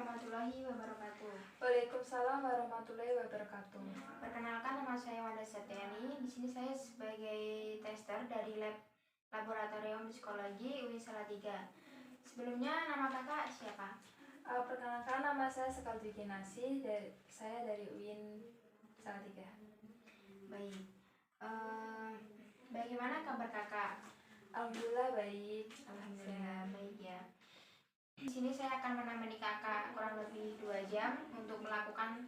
warahmatullahi wabarakatuh. Waalaikumsalam warahmatullahi wabarakatuh. Perkenalkan, nama saya Wanda Septiani. Di sini saya sebagai tester dari Laboratorium Psikologi UIN Salatiga. Sebelumnya nama kakak siapa? Perkenalkan, nama saya Sekal Dwikinasi, saya dari UIN Salatiga. Baik. Bagaimana kabar kakak? Alhamdulillah baik. Alhamdulillah baik ya. Di sini saya akan menemani kakak kurang lebih 2 jam untuk melakukan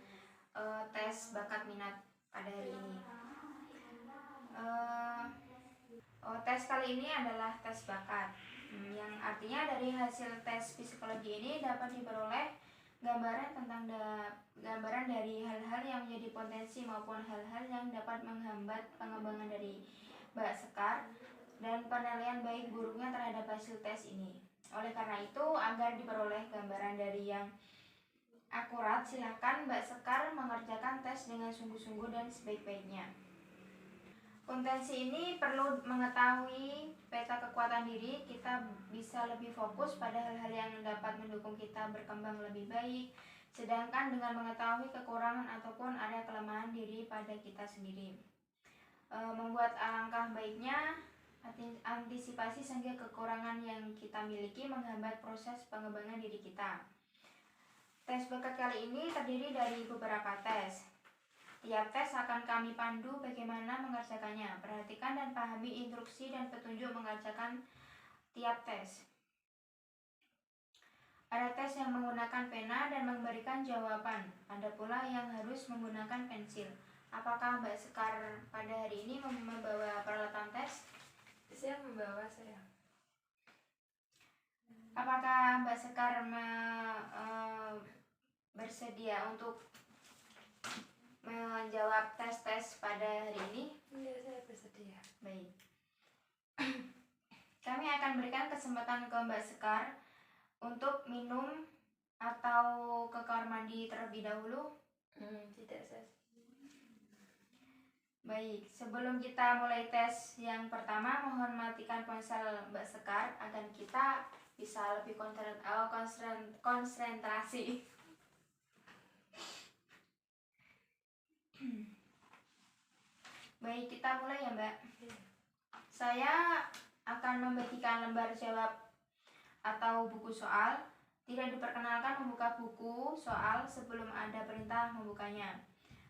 tes bakat minat pada hari ini. Tes kali ini adalah tes bakat, yang artinya dari hasil tes psikologi ini dapat diperoleh gambaran dari hal-hal yang menjadi potensi maupun hal-hal yang dapat menghambat pengembangan dari Mbak Sekar dan penilaian baik buruknya terhadap hasil tes ini. Oleh karena itu, agar diperoleh gambaran dari yang akurat, silakan Mbak Sekar mengerjakan tes dengan sungguh-sungguh dan sebaik-baiknya. Kompetensi ini perlu mengetahui peta kekuatan diri, kita bisa lebih fokus pada hal-hal yang dapat mendukung kita berkembang lebih baik, sedangkan dengan mengetahui kekurangan ataupun ada kelemahan diri pada kita sendiri. Membuat alangkah baiknya antisipasi sehingga kekurangan yang kita miliki menghambat proses pengembangan diri kita. Tes bakat kali ini terdiri dari beberapa tes. Tiap tes akan kami pandu bagaimana mengerjakannya. Perhatikan dan pahami instruksi dan petunjuk mengerjakan tiap tes. Ada tes yang menggunakan pena dan memberikan jawaban. Ada pula yang harus menggunakan pensil. Apakah Mbak Sekar pada hari ini membawa peralatan tes? Saya membawa saya. Apakah Mbak Sekar bersedia untuk menjawab tes-tes pada hari ini? Iya, saya bersedia. Baik. Kami akan berikan kesempatan ke Mbak Sekar untuk minum atau ke kamar mandi terlebih dahulu. Tidak, saya. Baik, sebelum kita mulai tes yang pertama, mohon matikan ponsel Mbak Sekar agar kita bisa lebih konsentrasi. Baik, kita mulai ya Mbak. Saya akan membagikan lembar jawab atau buku soal. Tidak diperkenalkan membuka buku soal sebelum ada perintah membukanya.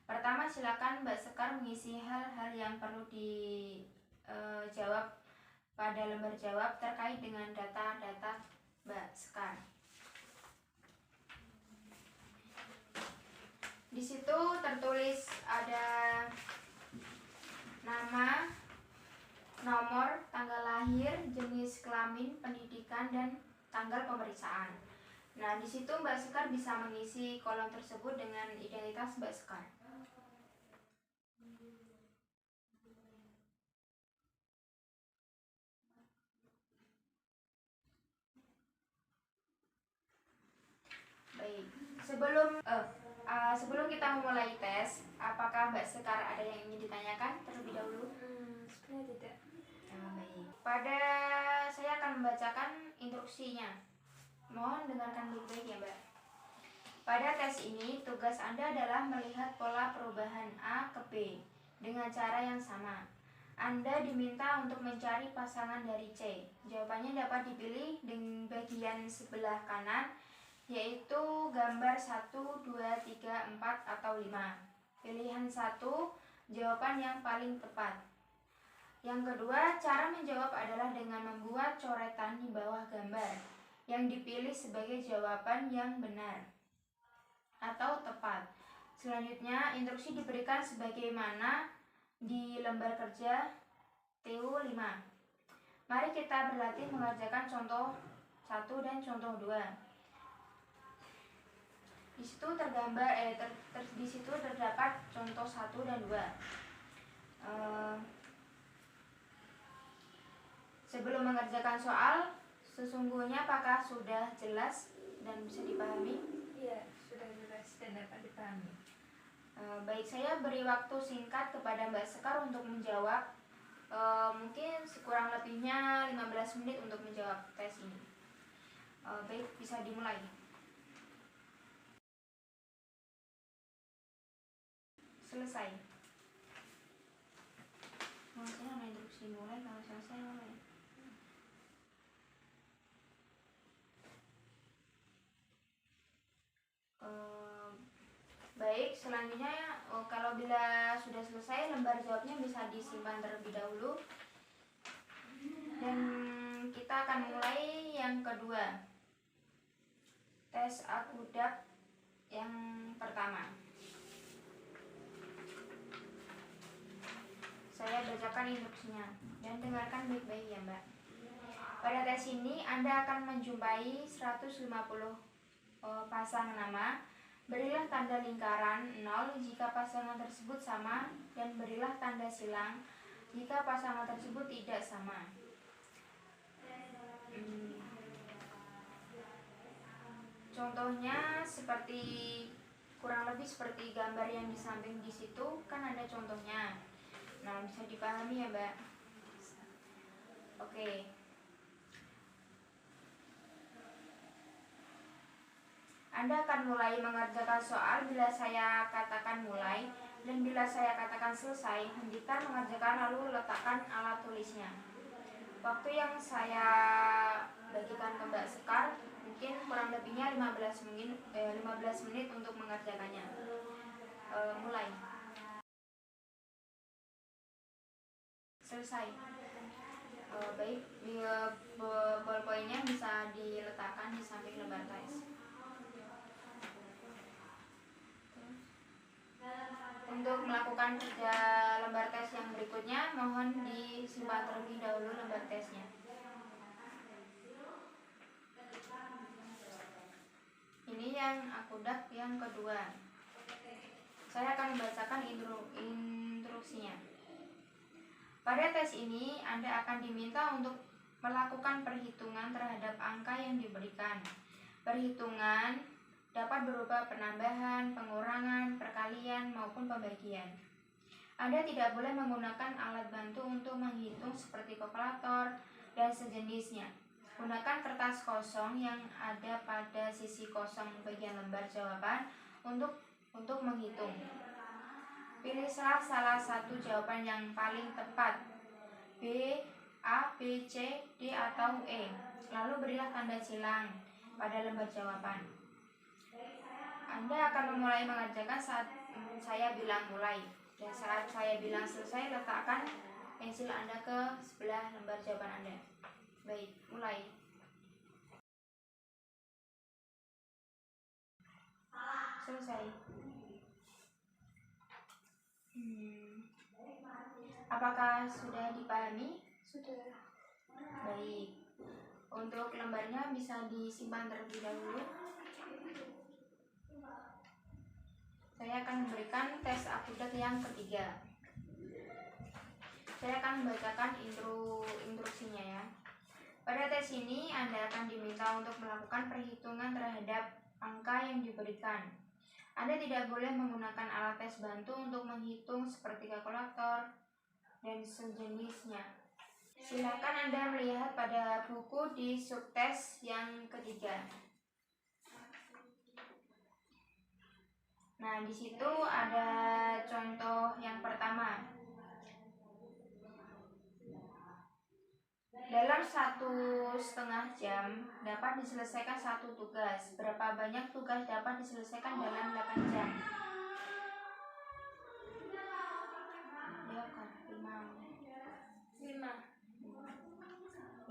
Pertama, silakan Mbak Sekar mengisi hal-hal yang perlu dijawab pada lembar jawab terkait dengan data-data Mbak Sekar. Di situ tertulis ada nama, nomor, tanggal lahir, jenis kelamin, pendidikan, dan tanggal pemeriksaan. Nah, di situ Mbak Sekar bisa mengisi kolom tersebut dengan identitas Mbak Sekar. Baik, sebelum kita memulai tes, apakah Mbak Sekar ada yang ingin ditanyakan terlebih dahulu? Sebenarnya tidak. Baik. Saya akan membacakan instruksinya. Mohon dengarkan baik-baik ya Mbak. Pada tes ini, tugas Anda adalah melihat pola perubahan A ke B dengan cara yang sama. Anda diminta untuk mencari pasangan dari C. Jawabannya dapat dipilih di bagian sebelah kanan, yaitu gambar 1, 2, 3, 4, atau 5. Pilihan 1, jawaban yang paling tepat. Yang kedua, cara menjawab adalah dengan membuat coretan di bawah gambar yang dipilih sebagai jawaban yang benar atau tepat. Selanjutnya, instruksi diberikan sebagaimana di lembar kerja TU 5. Mari kita berlatih mengerjakan contoh 1 dan contoh 2. Di situ di situ terdapat contoh 1 dan 2. Sebelum mengerjakan soal, sesungguhnya apakah sudah jelas dan bisa dipahami? Iya, sudah jelas dan dapat dipahami. Baik, saya beri waktu singkat kepada Mbak Sekar untuk menjawab. Mungkin sekurang lebihnya 15 menit untuk menjawab tes ini. Baik, bisa dimulai. selanjutnya kalau bila sudah selesai, lembar jawabnya bisa disimpan terlebih dahulu. Dan kita akan mulai yang kedua, tes akudak yang pertama. Saya bacakan instruksinya dan dengarkan baik-baik ya Mbak. Pada tes ini Anda akan menjumpai 150 pasang nama. Berilah tanda lingkaran 0 jika pasangan tersebut sama, dan berilah tanda silang jika pasangan tersebut tidak sama. Contohnya seperti, kurang lebih seperti gambar yang di samping di situ, kan ada contohnya. Nah, bisa dipahami ya Mbak. Oke. Anda akan mulai mengerjakan soal bila saya katakan mulai, dan bila saya katakan selesai, hentikan mengerjakan lalu letakkan alat tulisnya. Waktu yang saya bagikan ke Mbak Sekar mungkin kurang lebihnya 15 menit untuk mengerjakannya. Mulai. Selesai. Baik, ballpointnya bisa diletakkan di samping lembar tes. Untuk melakukan kerja lembar tes yang berikutnya, mohon disimpan terlebih dahulu lembar tesnya. Ini yang akudak yang kedua. Saya akan membacakan instruksinya. Pada tes ini, Anda akan diminta untuk melakukan perhitungan terhadap angka yang diberikan. Perhitungan dapat berupa penambahan, pengurangan, perkalian, maupun pembagian. Anda tidak boleh menggunakan alat bantu untuk menghitung seperti kalkulator dan sejenisnya. Gunakan kertas kosong yang ada pada sisi kosong bagian lembar jawaban untuk menghitung. Pilih salah satu jawaban yang paling tepat, B, A, B, C, D, atau E. Lalu berilah tanda silang pada lembar jawaban. Anda akan memulai mengerjakan saat saya bilang mulai, dan saat saya bilang selesai, letakkan pensil Anda ke sebelah lembar jawaban Anda. Baik, mulai. Selesai. Apakah sudah dipahami? Sudah. Baik. Untuk lembarnya bisa disimpan terlebih dahulu. Saya akan memberikan tes akudat yang ketiga. Saya akan membacakan instruksinya ya. Pada tes ini Anda akan diminta untuk melakukan perhitungan terhadap angka yang diberikan. Anda tidak boleh menggunakan alat tes bantu untuk menghitung seperti kalkulator dan sejenisnya. Silakan Anda melihat pada buku di subtes yang ketiga. Nah, di situ ada contoh yang pertama. Dalam 1,5 jam dapat diselesaikan satu tugas. Berapa banyak tugas dapat diselesaikan dalam 8 jam? Jawab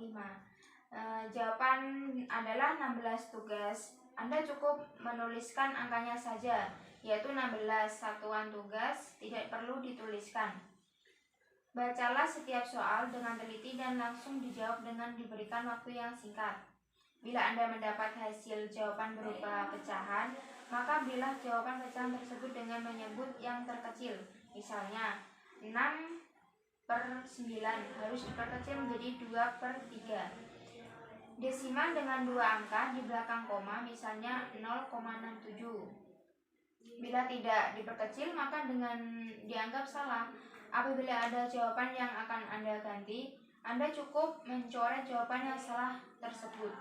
5. Jawaban adalah 16 tugas. Anda cukup menuliskan angkanya saja, yaitu 16. Satuan tugas tidak perlu dituliskan. Bacalah setiap soal dengan teliti dan langsung dijawab dengan diberikan waktu yang singkat. Bila Anda mendapat hasil jawaban berupa pecahan, maka berilah jawaban pecahan tersebut dengan menyebut yang terkecil. Misalnya, 6/9 harus diperkecil menjadi 2/3. Desimal dengan 2 angka di belakang koma, misalnya 0,67. Bila tidak diperkecil, maka dianggap salah. Apabila ada jawaban yang akan Anda ganti, Anda cukup mencoret jawaban yang salah tersebut.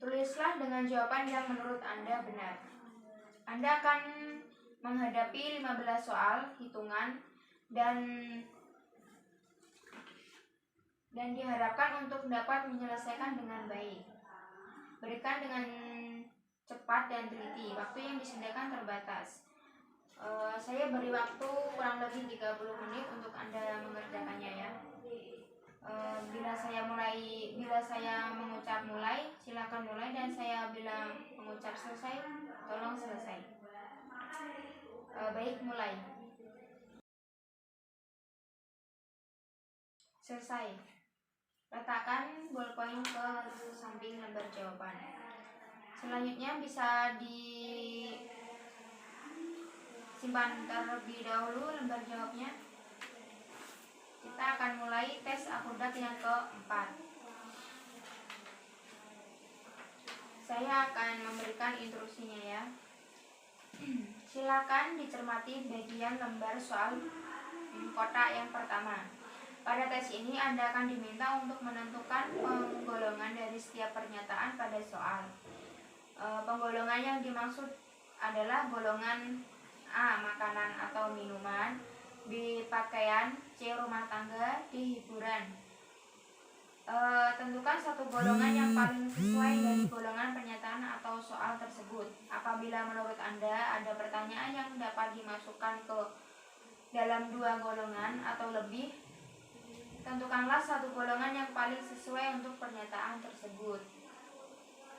Tulislah dengan jawaban yang menurut Anda benar. Anda akan menghadapi 15 soal hitungan dan diharapkan untuk dapat menyelesaikan dengan baik. Berikan dengan cepat dan teliti. Waktu yang disediakan terbatas. Saya beri waktu kurang lebih 30 menit untuk Anda mengerjakannya ya. Bila saya mengucap mulai, silakan mulai, dan saya bilang mengucap selesai, tolong selesai. Baik, mulai. Selesai. Letakkan ballpoint ke samping lembar jawaban. Selanjutnya bisa disimpan terlebih dahulu lembar jawabnya. Kita akan mulai tes akudat yang keempat. Saya akan memberikan instruksinya ya. Silakan dicermati bagian lembar soal kotak yang pertama. Pada tes ini Anda akan diminta untuk menentukan penggolongan dari setiap pernyataan pada soal. Penggolongan yang dimaksud adalah golongan A. Makanan atau minuman, B. Pakaian, C. Rumah tangga, D. Hiburan. Tentukan satu golongan yang paling sesuai dari golongan pernyataan atau soal tersebut. Apabila menurut Anda ada pertanyaan yang dapat dimasukkan ke dalam dua golongan atau lebih, tentukanlah satu golongan yang paling sesuai untuk pernyataan tersebut.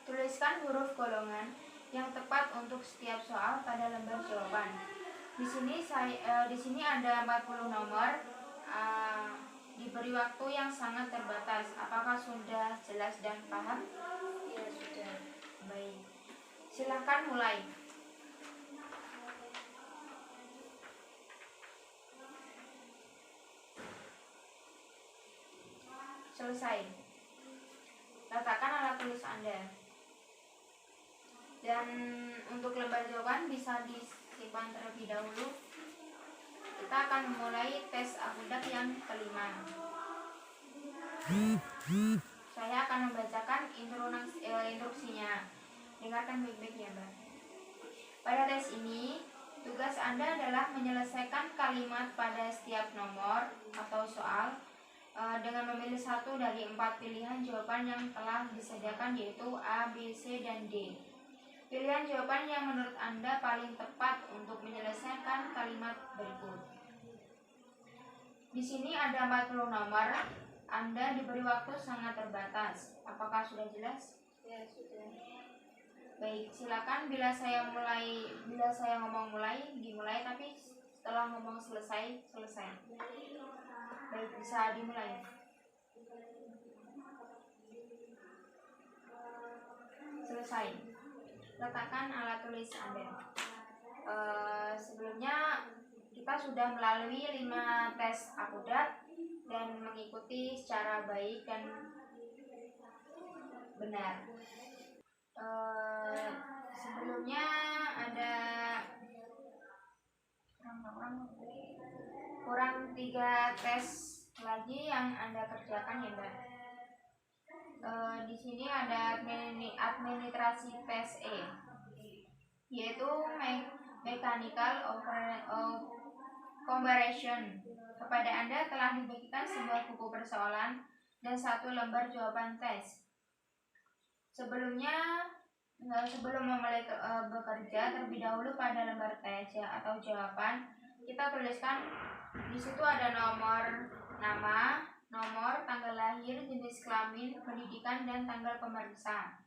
Tuliskan huruf golongan yang tepat untuk setiap soal pada lembar jawaban. Di sini ada 40 nomor. Diberi waktu yang sangat terbatas. Apakah sudah jelas dan paham? Ya, sudah. Baik. Silakan mulai. Selesai. Letakkan alat tulis Anda. Dan untuk lembar jawaban bisa disimpan terlebih dahulu. Kita akan memulai tes akudat yang kelima. Saya akan membacakan instruksinya. Dengarkan baik-baik ya, Mbak. Pada tes ini, tugas Anda adalah menyelesaikan kalimat pada setiap nomor atau soal dengan memilih satu dari 4 pilihan jawaban yang telah disediakan, yaitu A, B, C, dan D. Pilihan jawaban yang menurut Anda paling tepat untuk menyelesaikan kalimat berikut. Di sini ada 40 nomor. Anda diberi waktu sangat terbatas. Apakah sudah jelas? Ya, sudah. Baik, silakan bila saya ngomong mulai, dimulai, tapi setelah ngomong selesai. Baik, bisa dimulai. Selesai. Letakkan alat tulis Anda. Sebelumnya kita sudah melalui 5 tes akudat dan mengikuti secara baik dan benar. Sebelumnya ada kurang 3 tes lagi yang Anda kerjakan ya, Mbak. Di sini ada administrasi tes E, yaitu mechanical comparison. Kepada Anda telah dibagikan sebuah buku persoalan dan 1 lembar jawaban tes. Sebelum memulai bekerja, terlebih dahulu pada lembar tes atau jawaban, kita tuliskan di situ ada nomor nama, nomor tanggal lahir, jenis kelamin, pendidikan, dan tanggal pemeriksa.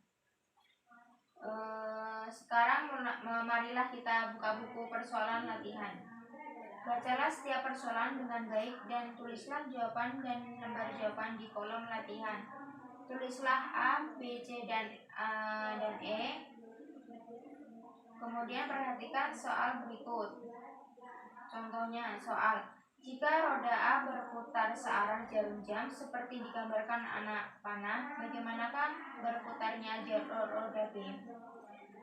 Sekarang marilah kita buka buku persoalan latihan. Bacalah setiap persoalan dengan baik dan tulislah jawaban dan lembar jawaban di kolom latihan. Tulislah A, B, C, dan E. Kemudian perhatikan soal berikut. Contohnya soal, jika roda A berputar searah jarum jam seperti digambarkan anak panah, bagaimanakah berputarnya roda B?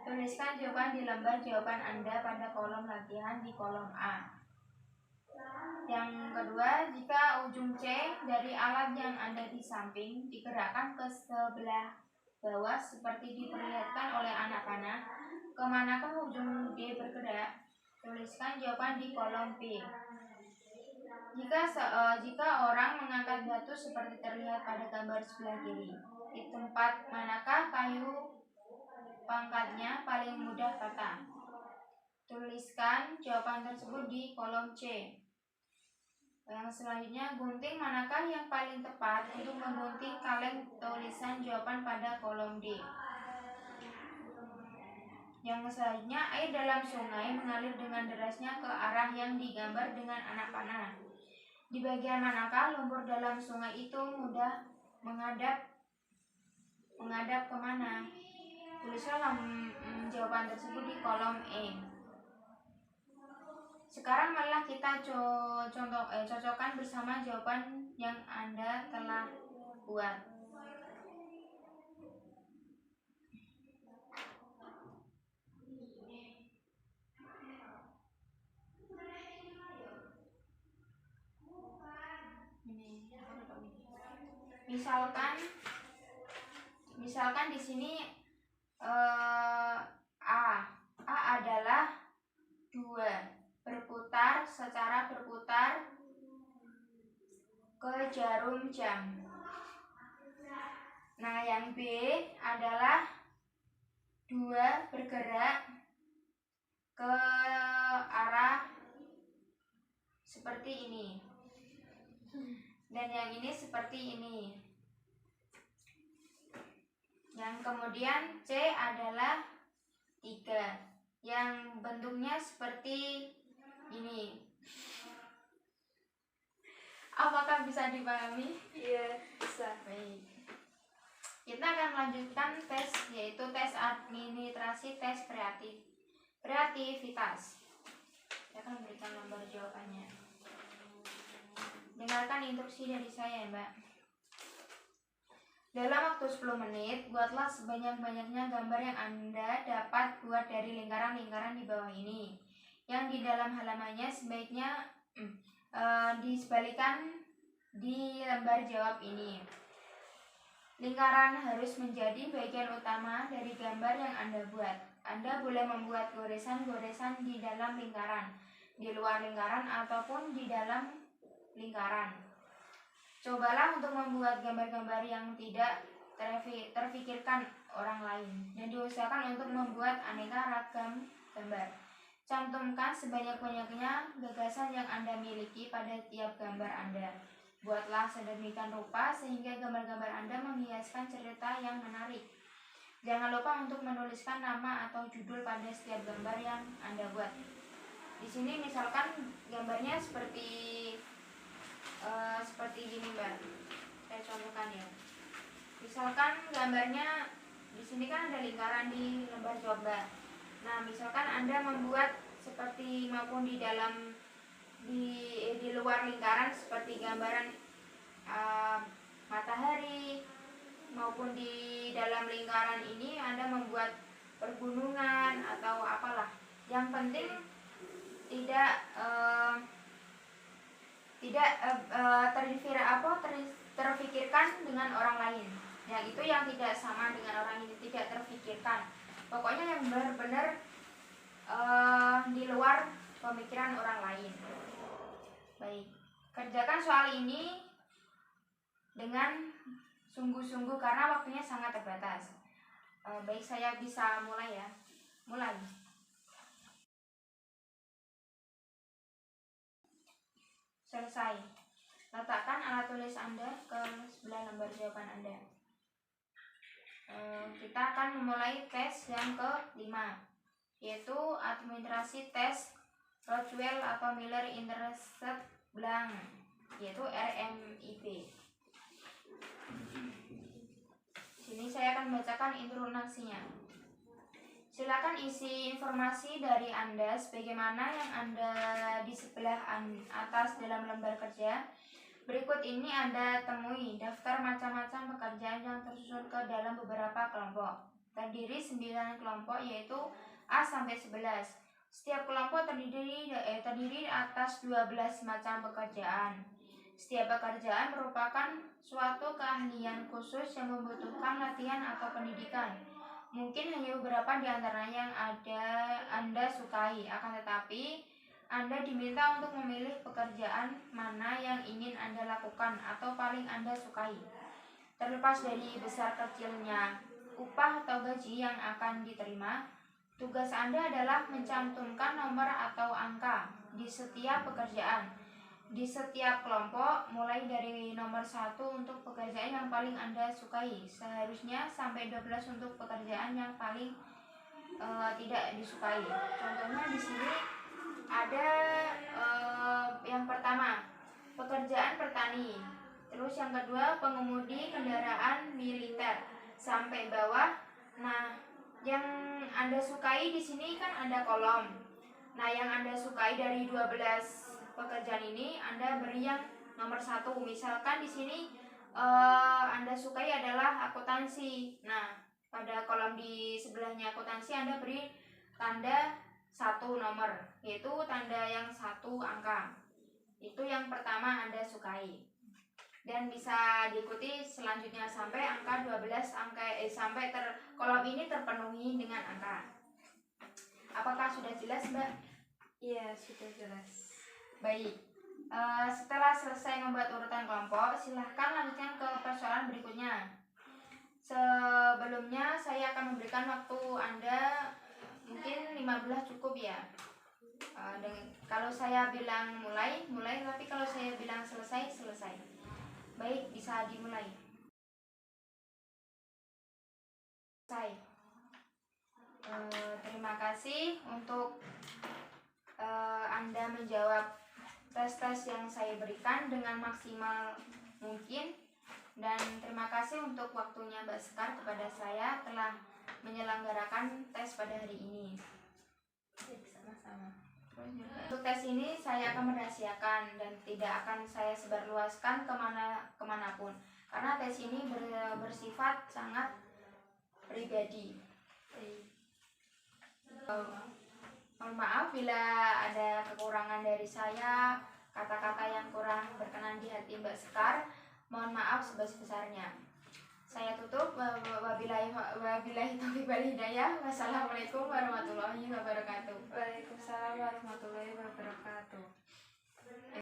Tuliskan jawaban di lembar jawaban Anda pada kolom latihan di kolom A. Yang kedua, jika ujung C dari alat yang ada di samping digerakkan ke sebelah bawah seperti diperlihatkan oleh anak panah, kemanakah ujung D bergerak? Tuliskan jawaban di kolom B. Jika orang mengangkat batu seperti terlihat pada gambar sebelah kiri, di tempat manakah kayu pangkatnya paling mudah patah? Tuliskan jawaban tersebut di kolom C. Yang selanjutnya, gunting manakah yang paling tepat untuk menggunting kaleng tulisan jawaban pada kolom D. Yang selanjutnya, air dalam sungai mengalir dengan derasnya ke arah yang digambar dengan anak panah. Di bagian manakah lumpur dalam sungai itu mudah menghadap kemana? Tulislah jawaban tersebut di kolom E. Sekarang marilah kita cocokkan bersama jawaban yang Anda telah buat. Misalkan di sini A adalah 2 secara berputar ke jarum jam. Nah, yang B adalah 2 bergerak ke arah seperti ini. Dan yang ini seperti ini. Yang kemudian C adalah 3 yang bentuknya seperti ini. Apakah bisa dipahami? Iya, bisa. Baik. Kita akan melanjutkan tes, yaitu tes administrasi tes kreativitas. Saya akan memberikan nomor jawabannya. Dengarkan instruksi dari saya, Mbak. Dalam waktu 10 menit, buatlah sebanyak-banyaknya gambar yang Anda dapat buat dari lingkaran-lingkaran di bawah ini. Yang di dalam halamannya sebaiknya disebalikan di lembar jawab ini. Lingkaran harus menjadi bagian utama dari gambar yang Anda buat. Anda boleh membuat goresan-goresan di dalam lingkaran, di luar lingkaran, ataupun di dalam lingkaran. Cobalah untuk membuat gambar-gambar yang tidak terfikirkan orang lain, dan diusahakan untuk membuat aneka ragam gambar. Cantumkan sebanyak-banyaknya gagasan yang Anda miliki pada tiap gambar Anda. Buatlah sedemikian rupa sehingga gambar-gambar Anda menghiaskan cerita yang menarik. Jangan lupa untuk menuliskan nama atau judul pada setiap gambar yang Anda buat. Di sini misalkan gambarnya seperti gini, Mbak. Saya contohkan ya. Misalkan gambarnya di sini kan ada lingkaran di lembar coba. Nah, misalkan Anda membuat seperti maupun di dalam di luar lingkaran seperti gambaran matahari, maupun di dalam lingkaran ini Anda membuat pergunungan atau apalah. Yang penting tidak terfikirkan dengan orang lain. Yang itu yang tidak sama dengan orang ini, tidak terfikirkan. Pokoknya yang benar-benar di luar pemikiran orang lain. Baik, kerjakan soal ini dengan sungguh-sungguh karena waktunya sangat terbatas. Baik, saya bisa mulai ya. Mulai. Selesai. Letakkan alat tulis Anda ke sebelah lembar jawaban Anda. Kita akan memulai tes yang ke-5, yaitu administrasi tes Rockwell atau Miller Intercept Blank, yaitu RMIB. Sini saya akan membacakan intonasinya. Silakan isi informasi dari Anda sebagaimana yang Anda di sebelah atas dalam lembar kerja. Berikut ini Anda temui daftar macam-macam pekerjaan yang tersusun ke dalam beberapa kelompok. Terdiri 9 kelompok, yaitu A sampai 11. Setiap kelompok terdiri atas 12 macam pekerjaan. Setiap pekerjaan merupakan suatu keahlian khusus yang membutuhkan latihan atau pendidikan. Mungkin hanya beberapa di antaranya yang Anda sukai, akan tetapi Anda diminta untuk memilih pekerjaan mana yang ingin Anda lakukan atau paling Anda sukai. Terlepas dari besar kecilnya upah atau gaji yang akan diterima, Tugas Anda adalah mencantumkan nomor atau angka di setiap pekerjaan, di setiap kelompok, mulai dari nomor 1 untuk pekerjaan yang paling Anda sukai. Seharusnya sampai 12 untuk pekerjaan yang paling tidak disukai. Contohnya di sini ada yang pertama, pekerjaan petani. Terus yang kedua, pengemudi kendaraan militer sampai bawah. Nah, yang Anda sukai di sini kan ada kolom. Nah, yang Anda sukai dari 12 pekerjaan ini Anda beri yang nomor 1. Misalkan di sini Anda sukai adalah akuntansi. Nah, pada kolom di sebelahnya akuntansi Anda beri tanda 1 nomor, yaitu tanda yang 1 angka. Itu yang pertama Anda sukai. Dan bisa diikuti selanjutnya sampai angka 12 sampai kolom ini terpenuhi dengan angka. Apakah sudah jelas, Mbak? Iya, sudah jelas. Baik. Setelah selesai membuat urutan kelompok, silahkan lanjutkan ke persoalan berikutnya. Sebelumnya saya akan memberikan waktu Anda mungkin 15 cukup ya. Kalau saya bilang mulai, tapi kalau saya bilang selesai. Baik, bisa dimulai. Selesai. Terima kasih untuk Anda menjawab tes-tes yang saya berikan dengan maksimal mungkin. Dan terima kasih untuk waktunya Mbak Sekar kepada saya telah menyelenggarakan tes pada hari ini. Sama-sama. Untuk tes ini saya akan merahasiakan dan tidak akan saya sebarluaskan kemanapun, karena tes ini bersifat sangat pribadi. Mohon maaf bila ada kekurangan dari saya, kata-kata yang kurang berkenan di hati Mbak Sekar. Mohon maaf sebesar-besarnya. Saya tutup. Wabillahi taufiq wal hidayah. Wassalamualaikum warahmatullahi wabarakatuh. Waalaikumsalam warahmatullahi wabarakatuh.